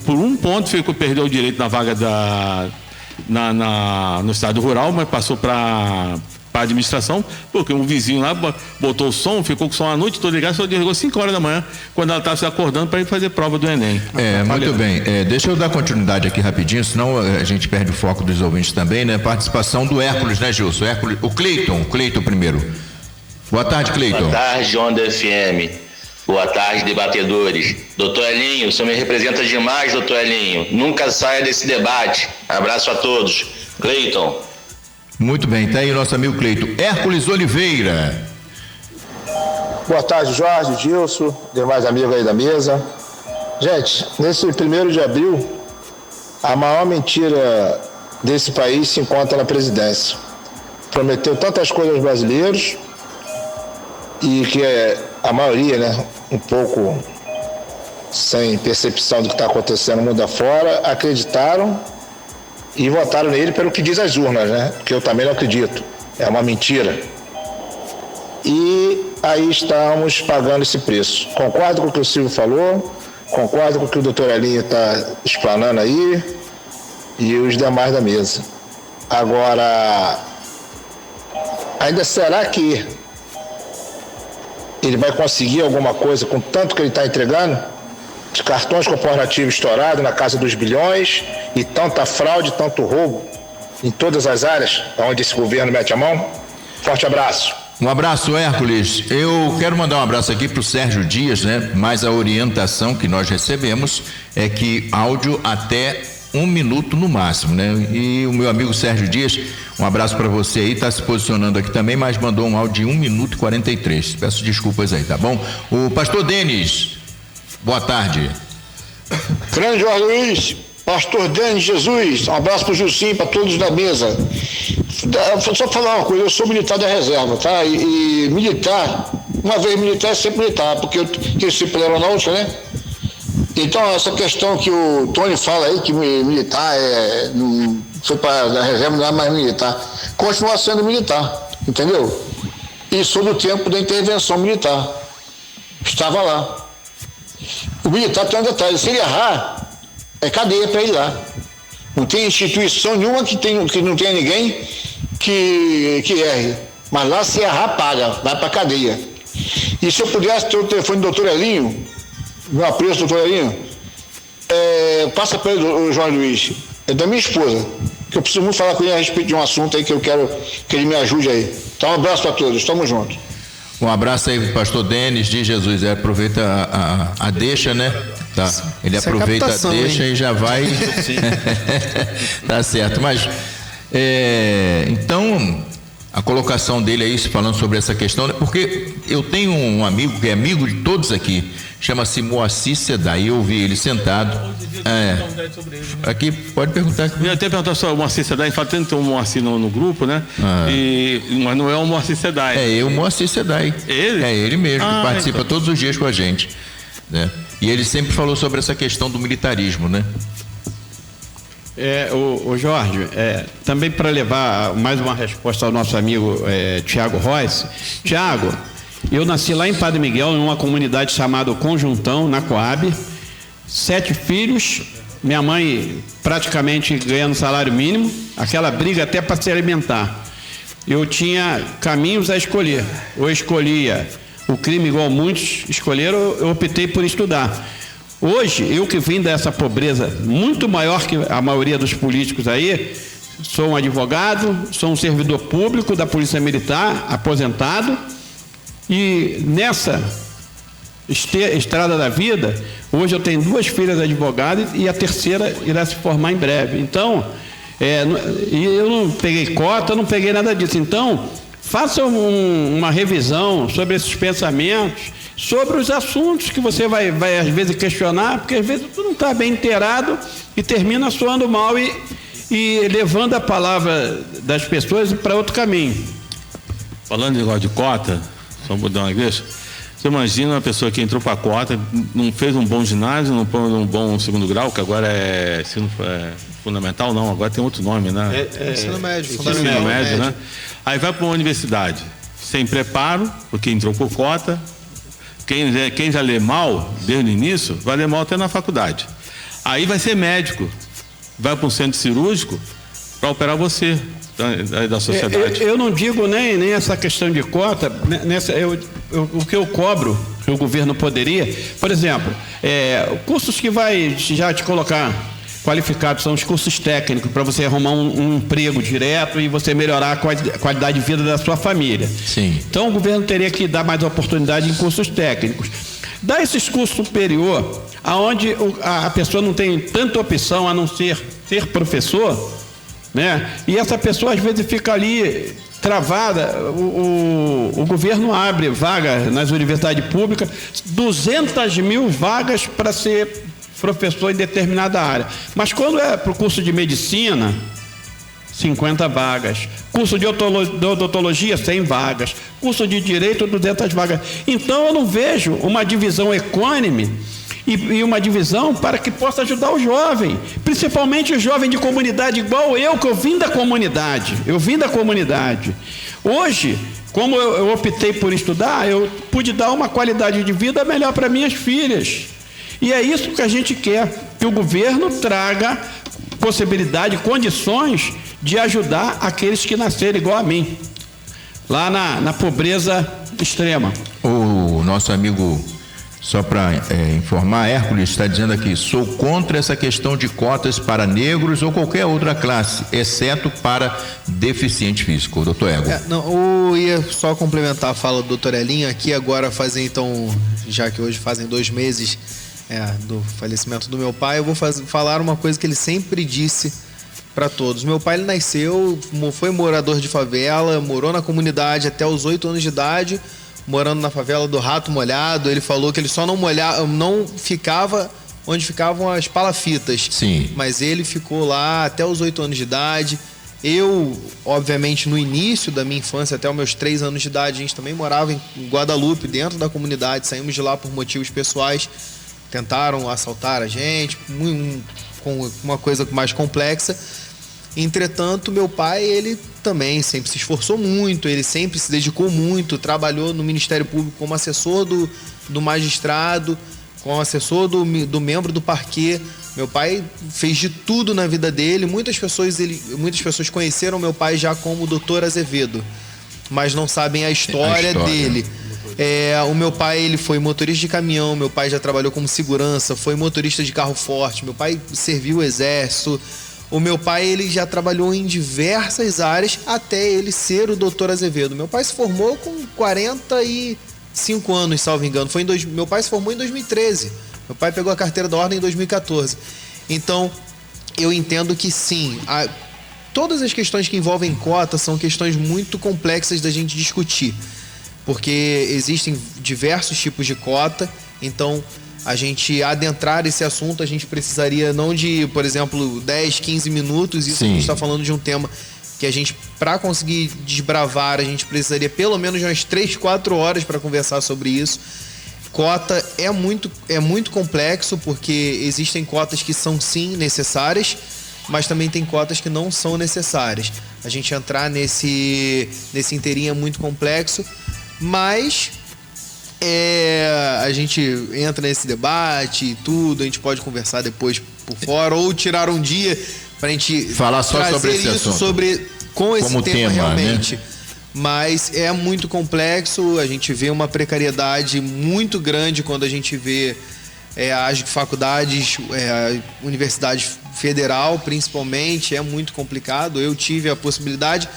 por um ponto, perdeu o direito na vaga no estado rural, mas passou para a administração, porque um vizinho lá botou o som, ficou com o som a noite toda ligado, só desligou 5 horas da manhã, quando ela estava se acordando para ir fazer prova do Enem. Muito bem. Deixa eu dar continuidade aqui rapidinho, senão a gente perde o foco dos ouvintes também, né? Participação do Hércules, né, Gilson? O Cleiton primeiro. Boa tarde, Cleiton. Boa tarde, Onda FM. Boa tarde, debatedores. Doutor Elinho, o senhor me representa demais, doutor Elinho. Nunca saia desse debate. Abraço a todos. Cleiton. Muito bem, tá aí o nosso amigo Cleiton. Hércules Oliveira. Boa tarde, Jorge, Gilson, demais amigos aí da mesa. Gente, nesse 1º de abril, a maior mentira desse país se encontra na presidência. Prometeu tantas coisas aos brasileiros e que a maioria, né, um pouco sem percepção do que está acontecendo no mundo afora, acreditaram e votaram nele pelo que diz as urnas, né? Que eu também não acredito. É uma mentira. E aí estamos pagando esse preço. Concordo com o que o Silvio falou, concordo com o que o doutor Elinho está explanando aí e os demais da mesa. Agora, ainda será que ele vai conseguir alguma coisa com tanto que ele está entregando? De cartões corporativos estourados na casa dos bilhões e tanta fraude, tanto roubo em todas as áreas onde esse governo mete a mão? Forte abraço. Um abraço, Hércules. Eu quero mandar um abraço aqui para o Sérgio Dias, né? Mas a orientação que nós recebemos é que áudio até 1 minuto no máximo, né? E o meu amigo Sérgio Dias, um abraço para você aí, está se posicionando aqui também, mas mandou um áudio de 1 minuto e 43. Peço desculpas aí, tá bom? O pastor Denis, boa tarde. Grande Jorge Luiz, pastor Denis Jesus, um abraço para o Gilcinho, para todos da mesa. Só falar uma coisa, eu sou militar da reserva, tá? E militar, uma vez militar é sempre militar, porque eu cresci pela aeronáutica, né? Então, essa questão que o Tony fala aí, que militar não foi para a reserva, não é mais militar, continua sendo militar, entendeu? E sou do tempo da intervenção militar. Estava lá. O militar tem um detalhe, se ele errar, é cadeia para ele lá. Não tem instituição nenhuma que não tenha ninguém que erre. Mas lá, se errar, paga, vai para cadeia. E se eu pudesse ter o telefone do doutor Elinho, meu apreço, doutor Elinho, passa para ele, o Jorge Luiz, é da minha esposa, que eu preciso muito falar com ele a respeito de um assunto aí que eu quero que ele me ajude aí. Então, um abraço para todos, estamos juntos. Um abraço aí pro pastor Denis de Jesus, aproveita a deixa, né? Tá. Ele isso aproveita a deixa, hein? E já vai. Tá certo, mas então a colocação dele aí, falando sobre essa questão, porque eu tenho um amigo que é amigo de todos aqui, chama-se Moacir Sedai, eu vi ele sentado. Aqui, pode perguntar. Eu até perguntar sobre o Moacir Sedai, tem um Moacir no grupo, né? Mas não é o Moacir Sedai. É o Moacir Sedai. Ele? É ele mesmo, que participa então todos os dias com a gente, né? E ele sempre falou sobre essa questão do militarismo, né? O Jorge, também para levar mais uma resposta ao nosso amigo Tiago Royce. Tiago, eu nasci lá em Padre Miguel, em uma comunidade chamada Conjuntão, na Coab, 7 filhos, minha mãe praticamente ganhando salário mínimo, aquela briga até para se alimentar. Eu tinha caminhos a escolher, ou escolhia o crime igual muitos escolheram, eu optei por estudar. Hoje, eu que vim dessa pobreza muito maior que a maioria dos políticos aí, sou um advogado, sou um servidor público da Polícia Militar, aposentado, e nessa estrada da vida, hoje eu tenho 2 filhas advogadas e a terceira irá se formar em breve. Então, eu não peguei cota, não peguei nada disso. Então, faça uma revisão sobre esses pensamentos, sobre os assuntos que você vai às vezes questionar, porque às vezes tu não está bem inteirado e termina soando mal e levando a palavra das pessoas para outro caminho. Falando de negócio de cota, só mudar uma vez, você imagina uma pessoa que entrou para a cota, não fez um bom ginásio, não fez um bom segundo grau, que agora é ensino fundamental, não, agora tem outro nome, né? Ensino médio, ensino médio, né? Aí vai para uma universidade, sem preparo, porque entrou por cota. Quem já lê mal, desde o início, vai ler mal até na faculdade. Aí vai ser médico, vai para um centro cirúrgico para operar você da sociedade. Eu não digo nem essa questão de cota, o que eu cobro, que o governo poderia, por exemplo, cursos que vai já te colocar qualificados, são os cursos técnicos, para você arrumar um emprego direto e você melhorar a qualidade de vida da sua família. Sim. Então o governo teria que dar mais oportunidade em cursos técnicos. Dar esses cursos superior, aonde a pessoa não tem tanta opção a não ser professor, né? E essa pessoa às vezes fica ali travada. O governo abre vaga nas universidades públicas, 200 mil vagas para ser professor em determinada área. Mas quando é para o curso de medicina, 50 vagas. Curso de odontologia, 100 vagas. Curso de direito, 200 vagas. Então eu não vejo uma divisão equânime e uma divisão para que possa ajudar o jovem, principalmente o jovem de comunidade igual eu, que eu vim da comunidade. Hoje, como eu optei por estudar, eu pude dar uma qualidade de vida melhor para minhas filhas. E é isso que a gente quer, que o governo traga possibilidade, condições de ajudar aqueles que nasceram igual a mim, lá na pobreza extrema. O nosso amigo, só para informar, Hércules está dizendo aqui: sou contra essa questão de cotas para negros ou qualquer outra classe, exceto para deficiente físico. Doutor Ego. Eu ia só complementar a fala do doutor Elinho aqui agora, já que hoje fazem 2 meses do falecimento do meu pai, eu vou falar uma coisa que ele sempre disse para todos. Meu pai, ele nasceu, foi morador de favela, morou na comunidade até os 8 anos de idade, morando na favela do Rato Molhado. Ele falou que ele só não ficava onde ficavam as palafitas. Sim. Mas ele ficou lá até os 8 anos de idade. Eu, obviamente, no início da minha infância, até os meus 3 anos de idade, a gente também morava em Guadalupe, dentro da comunidade. Saímos de lá por motivos pessoais. Tentaram assaltar a gente, com uma coisa mais complexa. Entretanto, meu pai, ele também sempre se esforçou muito, ele sempre se dedicou muito, trabalhou no Ministério Público como assessor do magistrado, como assessor do membro do parquê. Meu pai fez de tudo na vida dele. Muitas pessoas conheceram meu pai já como Dr. Azevedo, mas não sabem a história dele. O meu pai, ele foi motorista de caminhão, meu pai já trabalhou como segurança, foi motorista de carro forte, meu pai serviu o exército. O meu pai, ele já trabalhou em diversas áreas até ele ser o Dr. Azevedo. Meu pai se formou com 45 anos, salvo engano. Meu pai se formou em 2013. Meu pai pegou a carteira da ordem em 2014. Então, eu entendo que sim, todas as questões que envolvem cota são questões muito complexas da gente discutir, porque existem diversos tipos de cota. Então, a gente adentrar esse assunto, a gente precisaria não de, por exemplo, 10, 15 minutos. Isso. Sim. A gente está falando de um tema que a gente, para conseguir desbravar, a gente precisaria pelo menos de umas 3, 4 horas para conversar sobre isso. Cota é muito complexo, porque existem cotas que são sim necessárias, mas também tem cotas que não são necessárias. A gente entrar nesse inteirinho é muito complexo, mas a gente entra nesse debate e tudo, a gente pode conversar depois por fora, ou tirar um dia pra gente falar só sobre esse assunto, com esse como tema realmente, né? Mas é muito complexo. A gente vê uma precariedade muito grande quando a gente vê as faculdades, Universidade Federal principalmente, é muito complicado. Eu tive a possibilidade,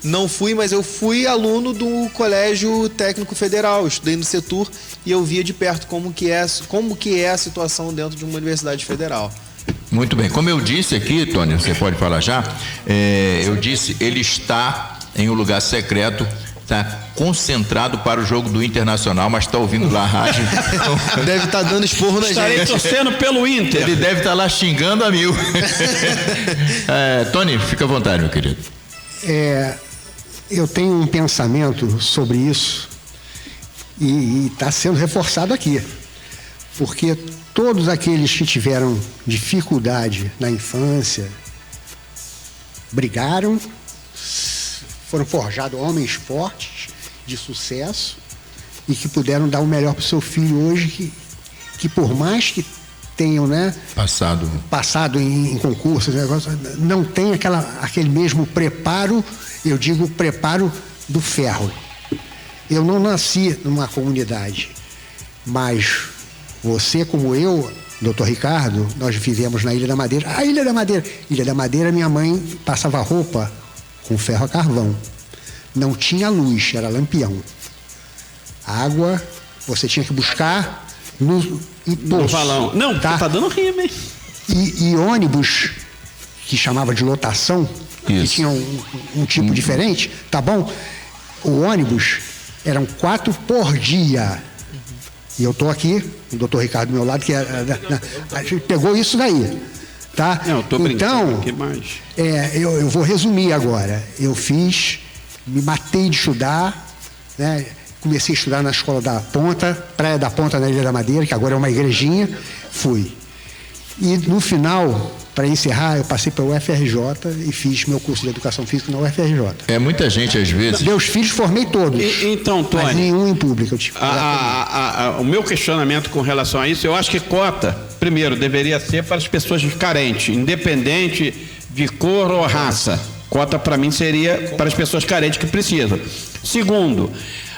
não fui, mas eu fui aluno do Colégio Técnico Federal, estudei no Setur e eu via de perto como que é a situação dentro de uma universidade federal. Muito bem, como eu disse aqui, Tony, você pode falar já, eu disse, ele está em um lugar secreto, está concentrado para o jogo do Internacional, mas está ouvindo lá a rádio. Então, deve estar dando esporro na gente. Estarei torcendo pelo Inter. Ele deve estar lá xingando a mil. Tony, fica à vontade, meu querido. Eu tenho um pensamento sobre isso e está sendo reforçado aqui, porque todos aqueles que tiveram dificuldade na infância brigaram, foram forjados homens fortes, de sucesso, e que puderam dar o melhor para o seu filho hoje, que por mais que tenham, né, passado em concursos, não tem aquele mesmo preparo, eu digo preparo do ferro. Eu não nasci numa comunidade, mas você como eu, doutor Ricardo, nós vivemos na Ilha da Madeira. A Ilha da Madeira, minha mãe passava roupa com ferro a carvão. Não tinha luz, era lampião. Água, você tinha que buscar no poço. Valão. Não, tá dando rima, hein? E ônibus, que chamava de lotação, que tinha um tipo diferente, tá bom? O ônibus eram 4 por dia. E eu estou aqui, o doutor Ricardo do meu lado, que a gente pegou isso daí. Tá? Não, eu tô brincando aqui mais. Eu vou resumir agora. Eu me matei de estudar, né? Comecei a estudar na Escola da Ponta, Praia da Ponta, na Ilha da Madeira, que agora é uma igrejinha. Fui. E no final, para encerrar, eu passei para o UFRJ e fiz meu curso de Educação Física na UFRJ. Muita gente às vezes. Meus filhos formei todos. Então, Tony, mas nenhum em público. O meu questionamento com relação a isso, eu acho que cota, primeiro, deveria ser para as pessoas carentes, independente de cor ou raça. Cota, para mim, seria para as pessoas carentes que precisam. Segundo,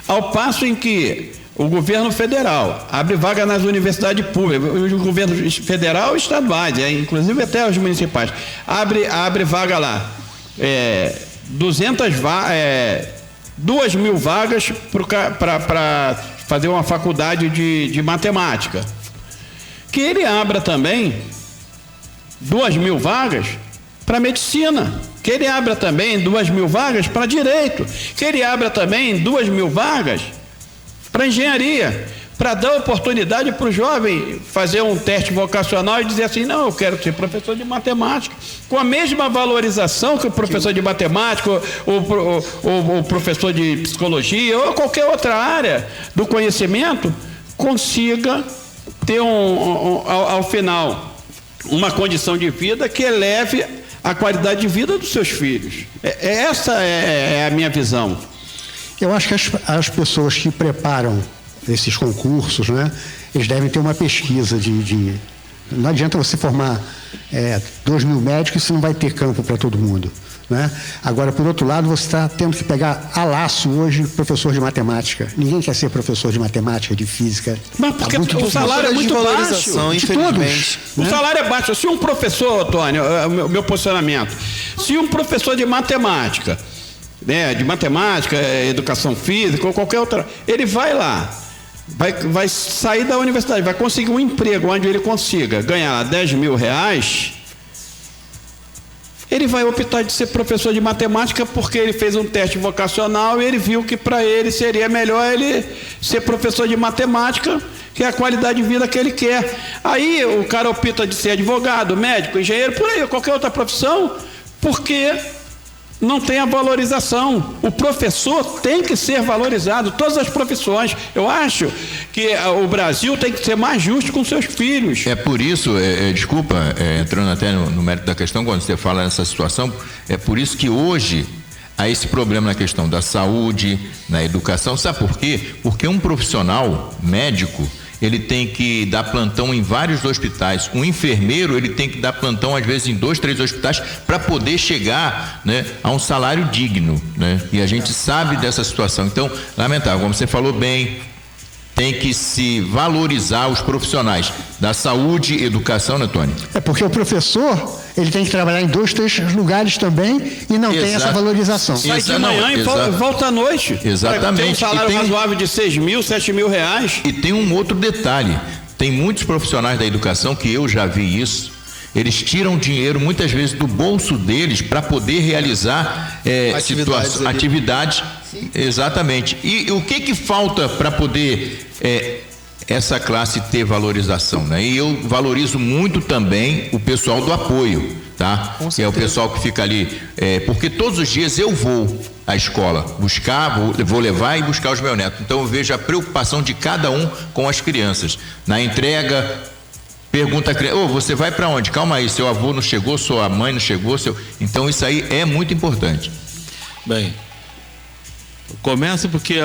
ao passo em que o governo federal abre vaga nas universidades públicas, o governo federal e estaduais, inclusive até os municipais, abre vaga lá, 2.000 vagas para fazer uma faculdade de matemática. Que ele abra também 2.000 vagas para medicina, que ele abra também 2.000 vagas para direito, que ele abra também 2.000 vagas para engenharia, para dar oportunidade para o jovem fazer um teste vocacional e dizer assim, não, eu quero ser professor de matemática, com a mesma valorização que o professor de matemática, ou o professor de psicologia, ou qualquer outra área do conhecimento, consiga ter ao final uma condição de vida que eleve a qualidade de vida dos seus filhos. Essa é a minha visão. Eu acho que as pessoas que preparam esses concursos, né, eles devem ter uma pesquisa não adianta você formar 2.000 médicos se não vai ter campo para todo mundo, né? Agora, por outro lado, você está tendo que pegar a laço hoje professor de matemática. Ninguém quer ser professor de matemática, de física. Mas porque o salário é muito baixo. Infelizmente. O salário é baixo. Se um professor, Antônio, meu posicionamento, se um professor de matemática, de matemática, educação física ou qualquer outra, ele vai lá, vai sair da universidade, vai conseguir um emprego onde ele consiga ganhar R$10.000, ele vai optar de ser professor de matemática porque ele fez um teste vocacional e ele viu que para ele seria melhor ele ser professor de matemática, que é a qualidade de vida que ele quer. Aí o cara opta de ser advogado, médico, engenheiro, por aí, qualquer outra profissão, porque não tem a valorização. O professor tem que ser valorizado, todas as profissões. Eu acho que o Brasil tem que ser mais justo com seus filhos. É por isso, desculpa, entrando até no mérito da questão, quando você fala nessa situação, é por isso que hoje há esse problema na questão da saúde, na educação. Sabe por quê? Porque um profissional médico, ele tem que dar plantão em vários hospitais. Um enfermeiro, ele tem que dar plantão às vezes em 2, 3 hospitais para poder chegar, né, a um salário digno, né? E a gente sabe dessa situação. Então, lamentável, como você falou bem, tem que se valorizar os profissionais da saúde e educação, né, Tony? É porque o professor, ele tem que trabalhar em 2, 3 lugares também e não tem essa valorização. Sai de manhã e volta à noite. Exatamente. Tem um salário razoável de 6 mil, 7 mil reais. E tem um outro detalhe, tem muitos profissionais da educação que eu já vi isso, eles tiram dinheiro muitas vezes do bolso deles para poder realizar atividades. Exatamente. E o que falta para poder essa classe ter valorização, né? E eu valorizo muito também o pessoal do apoio, tá? Que é o pessoal que fica ali, porque todos os dias eu vou à escola buscar, vou levar e buscar os meus netos. Então eu vejo a preocupação de cada um com as crianças. Na entrega, pergunta a criança, você vai para onde? Calma aí, seu avô não chegou, sua mãe não chegou, então isso aí é muito importante. Bem, começa porque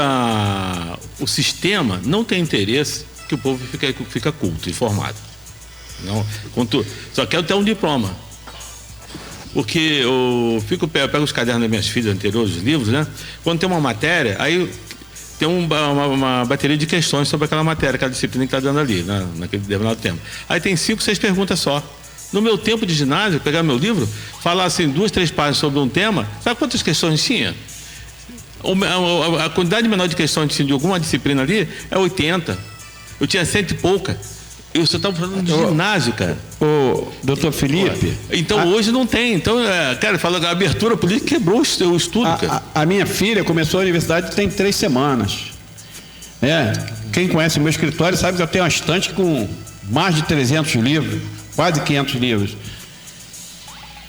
o sistema não tem interesse que o povo fica culto, informado. Não, só quero ter um diploma. Porque eu pego os cadernos das minhas filhas anteriores, os livros, né? Quando tem uma matéria, aí tem uma bateria de questões sobre aquela matéria, aquela disciplina que está dando ali, naquele determinado tempo. Aí tem 5, 6 perguntas só. No meu tempo de ginásio, pegar meu livro, falar assim 2, 3 páginas sobre um tema, sabe quantas questões tinha? A quantidade menor de questões de alguma disciplina ali é 80. Eu tinha 100 e pouca. Eu só estava falando de ginásio, cara. Ô, doutor Felipe. Então hoje não tem. Então, cara, fala a abertura política quebrou o estudo, cara. A minha filha começou a universidade tem 3 semanas. Quem conhece meu escritório sabe que eu tenho uma estante com mais de 300 livros, quase 500 livros.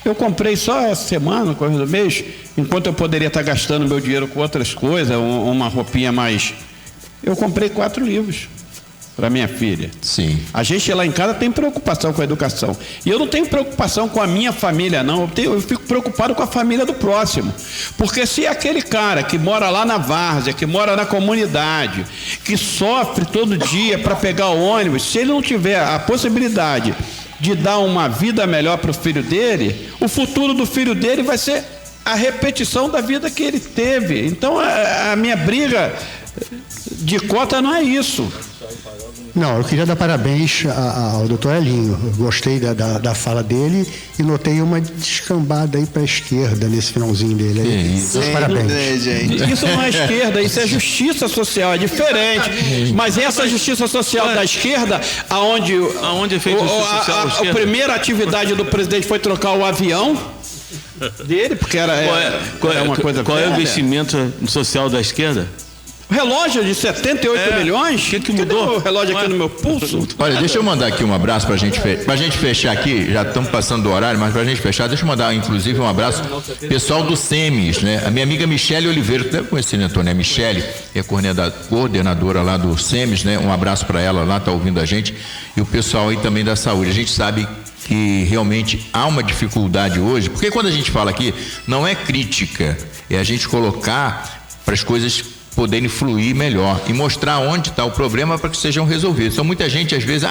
Eu comprei só essa semana, correndo do mês, enquanto eu poderia estar gastando meu dinheiro com outras coisas, uma roupinha mais. Eu comprei 4 livros para minha filha. Sim. A gente lá em casa tem preocupação com a educação. E eu não tenho preocupação com a minha família, não. Eu fico preocupado com a família do próximo. Porque se aquele cara que mora lá na várzea, que mora na comunidade, que sofre todo dia para pegar o ônibus, se ele não tiver a possibilidade de dar uma vida melhor para o filho dele, o futuro do filho dele vai ser a repetição da vida que ele teve. Então a minha briga de cota não é isso. Não, eu queria dar parabéns ao doutor Elinho. Eu gostei da fala dele e notei uma descambada aí para a esquerda nesse finalzinho dele aí. Isso. Parabéns. Isso não é esquerda, isso é justiça social, é diferente. Mas essa justiça social da esquerda, aonde é feita justiça social da esquerda? A primeira atividade do presidente foi trocar o avião dele, porque era uma coisa. Qual é o investimento social da esquerda? Relógio de 78 milhões? O que mudou? O relógio aqui no meu pulso? Olha, deixa eu mandar aqui um abraço pra gente fechar aqui, já estamos passando do horário, mas pra gente fechar, deixa eu mandar inclusive um abraço pessoal do SEMES, né? A minha amiga Michele Oliveira, tu deve conhecer, né, Antônio? A Michele é coordenadora lá do SEMES, né? Um abraço pra ela lá, tá ouvindo a gente, e o pessoal aí também da saúde. A gente sabe que realmente há uma dificuldade hoje, porque quando a gente fala aqui, não é crítica, é a gente colocar para as coisas poderem fluir melhor e mostrar onde está o problema para que sejam resolvidos. Então muita gente às vezes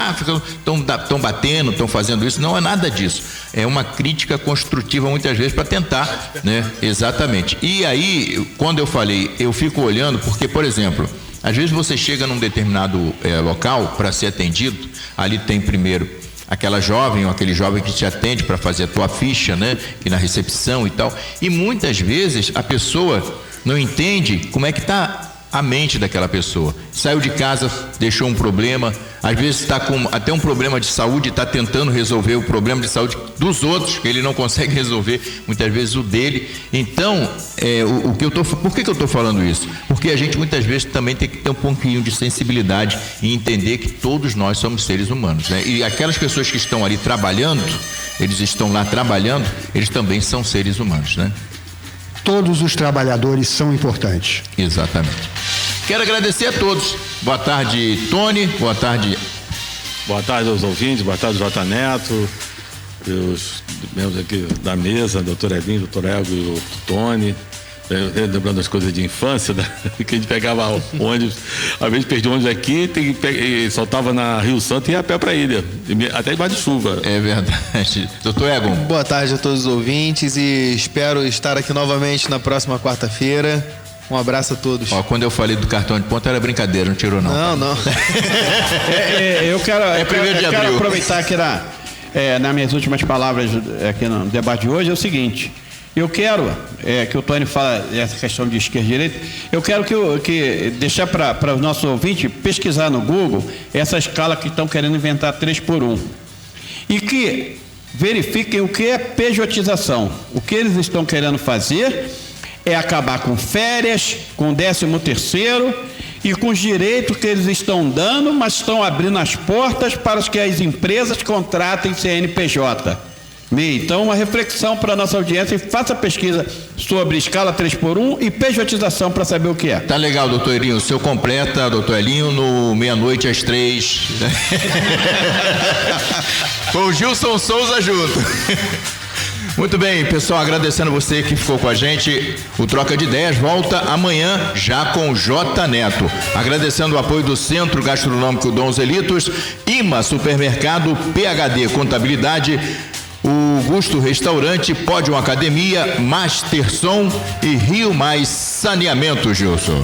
estão batendo, estão fazendo isso, não é nada disso, é uma crítica construtiva muitas vezes para tentar, né? Exatamente. E aí, quando eu falei, eu fico olhando porque, por exemplo, às vezes você chega num determinado local para ser atendido, ali tem primeiro aquela jovem ou aquele jovem que te atende para fazer a tua ficha, né? Que na recepção e tal, e muitas vezes a pessoa não entende como é que está a mente daquela pessoa. Saiu de casa, deixou um problema, às vezes está com até um problema de saúde, está tentando resolver o problema de saúde dos outros, que ele não consegue resolver, muitas vezes o dele. Então, por que eu estou falando isso? Porque a gente muitas vezes também tem que ter um pouquinho de sensibilidade e entender que todos nós somos seres humanos, né? E aquelas pessoas que estão ali trabalhando, eles estão lá trabalhando, eles também são seres humanos, né? Todos os trabalhadores são importantes. Exatamente. Quero agradecer a todos. Boa tarde, Tony. Boa tarde. Boa tarde aos ouvintes, boa tarde, J. Neto, os membros aqui da mesa, doutor Elinho, doutor Ego e o Tony. Lembrando as coisas de infância, que a gente pegava ônibus, às vezes perdia ônibus aqui, e soltava na Rio Santo e ia a pé para a ilha, até debaixo de chuva. É verdade. Doutor Egon. Boa tarde a todos os ouvintes e espero estar aqui novamente na próxima quarta-feira. Um abraço a todos. Ó, quando eu falei do cartão de ponto era brincadeira, não tirou não. Não. Eu quero aproveitar que nas minhas últimas palavras aqui no debate de hoje é o seguinte. Eu quero que o Tony fala essa questão de esquerda e direita. Eu quero que deixar para os nossos ouvintes pesquisar no Google essa escala que estão querendo inventar 3x1 e que verifiquem o que é pejotização. O que eles estão querendo fazer é acabar com férias, com 13º e com os direitos que eles estão dando, mas estão abrindo as portas para que as empresas contratem CNPJ. Então, uma reflexão para a nossa audiência e faça pesquisa sobre escala 3x1 e pejotização para saber o que é. Tá legal, doutor Elinho. O senhor completa, doutor Elinho, no meia-noite às 3. Com o Gilson Souza junto. Muito bem, pessoal, agradecendo você que ficou com a gente. O Troca de Ideias volta amanhã já com o J Neto. Agradecendo o apoio do Centro Gastronômico Dom Zelitos, IMA Supermercado, PHD Contabilidade, o Gusto Restaurante, Pódio Academia, Masterson e Rio Mais Saneamento, Gilson.